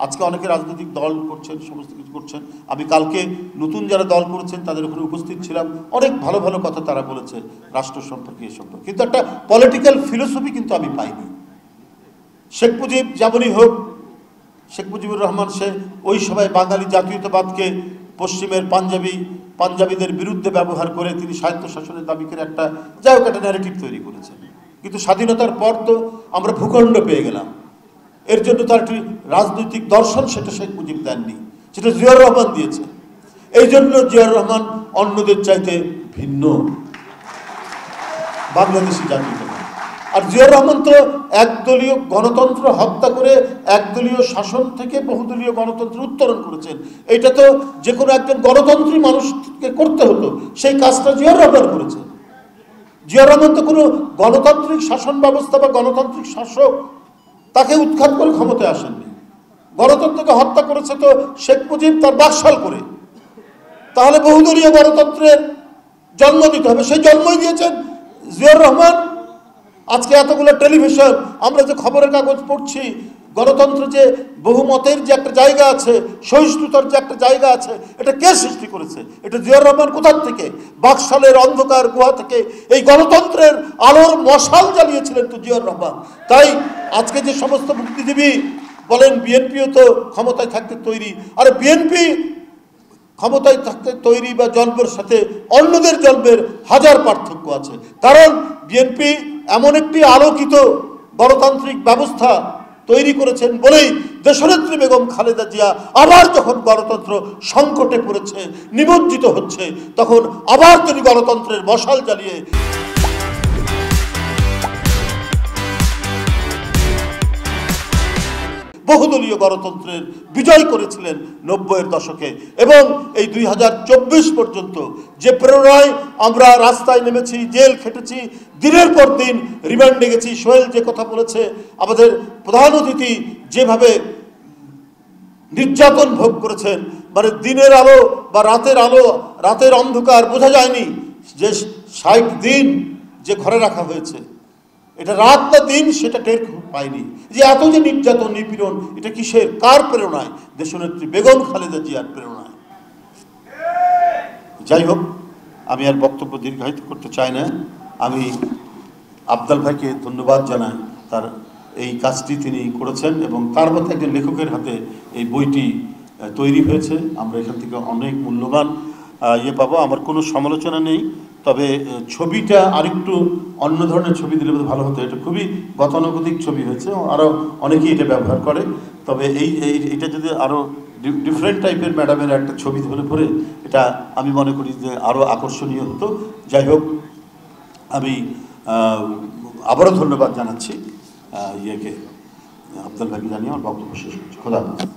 আজকে অনেকে রাজনৈতিক দল করছেন, সমস্ত কিছু করছেন। আমি কালকে নতুন যারা দল করেছেন তাদের ওখানে উপস্থিত ছিলাম, অনেক ভালো ভালো কথা তারা বলেছে রাষ্ট্র সম্পর্কে, এ সম্পর্কে, কিন্তু একটা পলিটিক্যাল ফিলোসফি কিন্তু আমি পাইনি। শেখ মুজিব যেমনই হোক, শেখ মুজিবুর রহমান সে ওই সময় বাঙালি জাতীয়তাবাদকে পশ্চিমের পাঞ্জাবিদের বিরুদ্ধে ব্যবহার করে তিনি স্বায়ত্তশাসনের দাবি করে একটা যাই হোক একটা ন্যারেটিভ তৈরি করেছেন। কিন্তু স্বাধীনতার পর তো আমরা ভূখণ্ড পেয়ে গেলাম, এর জন্য তার একটি রাজনৈতিক দর্শন সেটা শেখ মুজিব দেননি, সেটা জিয়াউর রহমান দিয়েছে। এই জন্য জিয়াউর রহমান অন্যদের চাইতে ভিন্ন বাংলাদেশি জাতীয়তাবাদ। আর জিয়াউর রহমান তো একদলীয় গণতন্ত্র হত্যা করে একদলীয় শাসন থেকে বহুদলীয় গণতন্ত্র উত্তরণ করেছেন। এটা তো যে কোনো একজন গণতন্ত্রী মানুষকে করতে হতো, সেই কাজটা জিয়াউর রহমান করেছে। জিয়াউর রহমান তো কোনো গণতান্ত্রিক শাসন ব্যবস্থা বা গণতান্ত্রিক শাসক, তাকে উৎখাত করে ক্ষমতায় আসেননি। গণতন্ত্রকে হত্যা করেছে তো শেখ মুজিব তার বাকশাল করে। তাহলে বহুদলীয় গণতন্ত্রের জন্ম দিতে হবে, সেই জন্মই দিয়েছেন জিয়াউর রহমান। আজকে এতগুলো টেলিভিশন, আমরা যে খবরের কাগজ পড়ছি, গণতন্ত্র যে বহুমতের যে একটা জায়গা আছে, সহিষ্ণুতার যে একটা জায়গা আছে, এটা কে সৃষ্টি করেছে? এটা জিয়াউর রহমান। কোথার থেকে? বাকশালের অন্ধকার গুহা থেকে এই গণতন্ত্রের আলোর মশাল জ্বালিয়েছিলেন তো জিয়াউর রহমান। তাই আজকে যে সমস্ত বুদ্ধিজীবী বলেন বিএনপিও তো ক্ষমতায় থাকতে তৈরি, আরে বিএনপি ক্ষমতায় থাকতে তৈরি বা জন্মের সাথে অন্যদের জন্মের হাজার পার্থক্য আছে। কারণ বিএনপি এমন একটি আলোকিত গণতান্ত্রিক ব্যবস্থা তৈরি করেছেন বলেই দেশনেত্রী বেগম খালেদা জিয়া আবার যখন গণতন্ত্র সংকটে পড়েছে, নিমজ্জিত হচ্ছে, তখন আবার তিনি গণতন্ত্রের মশাল জ্বালিয়ে বহুদলীয় গণতন্ত্রের বিজয় করেছিলেন 90-এর দশকে। এবং এই 2024 পর্যন্ত যে প্রেরণায় আমরা রাস্তায় নেমেছি, জেল খেটেছি, দিনের পর দিন রিমান্ডে গেছি। সোহেল যে কথা বলেছে, আমাদের প্রধান অতিথি যেভাবে নির্যাতন ভোগ করেছেন, মানে দিনের আলো বা রাতের অন্ধকার বোঝা যায়নি যে 60 দিন যে ঘরে রাখা হয়েছে, এটা রাত না দিন সেটা টের পায়নি। যে এত যে নির্যাতন নিপীড়ন, এটা কিসের, কার প্রেরণায়? দেশনেত্রী বেগম খালেদা জিয়ার প্রেরণায়। যাই হোক, আমি আর বক্তব্য দীর্ঘায়িত করতে চাই না। আমি আফজাল ভাইকে ধন্যবাদ জানাই, তার এই কাজটি তিনি করেছেন এবং তার মধ্যে একজন লেখকের হাতে এই বইটি তৈরি হয়েছে। আমরা এখান থেকে অনেক মূল্যবান পাবো। আমার কোনো সমালোচনা নেই, তবে ছবিটা আরেকটু অন্য ধরনের ছবি দিলে ভালো হতো। এটা খুবই গতানুগতিক ছবি হয়েছে, আরও অনেকেই এটা ব্যবহার করে। তবে এইটা যদি আরও ডিফারেন্ট টাইপের ম্যাডামের একটা ছবি ধরে পড়ে, এটা আমি মনে করি যে আরও আকর্ষণীয় হতো। যাই হোক, আমি আবারও ধন্যবাদ জানাচ্ছি আফজাল ভাইকে জানিয়ে আমার বক্তব্য শেষ করছি। খোদা হাফেজ।